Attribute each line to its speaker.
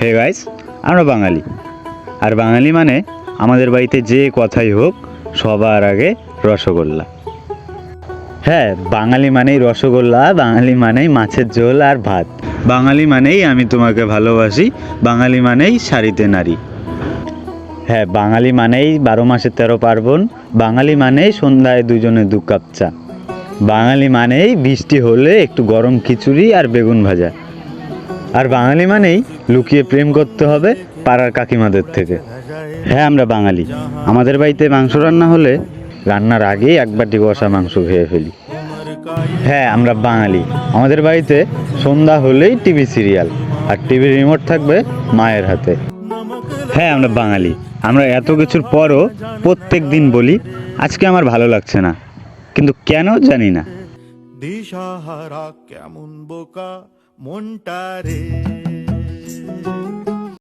Speaker 1: Hey guys, আমরা বাঙালি। আর বাঙালি মানে আমাদের বাড়িতে যে কথাই হোক সবার আগে রসগোল্লা। হ্যাঁ, বাঙালি মানেই রসগোল্লা, বাঙালি মানেই মাছের ঝোল আর ভাত, বাঙালি মানেই আমি তোমাকে ভালোবাসি, বাঙালি মানেই শাড়িতে নারী। হ্যাঁ, বাঙালি মানেই 12 মাসে 13 পার্বণ, বাঙালি মানেই সন্ধ্যায় দুজনে 2 কাপ চা, বাঙালি মানেই বৃষ্টি হলে একটু গরম খিচুড়ি আর বেগুন ভাজা, আর বাঙালি মানেই লুকিয়ে প্রেম করতে হবে পাড়ার কাকিমাদের থেকে। হ্যাঁ, আমরা বাঙালি। আমাদের বাড়িতে মাংস রান্না হলে রান্নার আগেই এক বাটি কষা মাংস খেয়ে ফেলি। হ্যাঁ, আমরা বাঙালি। আমাদের বাড়িতে সন্ধ্যা হলেই টিভি সিরিয়াল, আর টিভির রিমোট থাকবে মায়ের হাতে। হ্যাঁ, আমরা বাঙালি। আমরা এত কিছুর পরও প্রত্যেক দিন বলি আজকে আমার ভালো লাগছে না, কিন্তু কেন জানি না।
Speaker 2: দিশাহারা কেমন বোকা মনটা রে।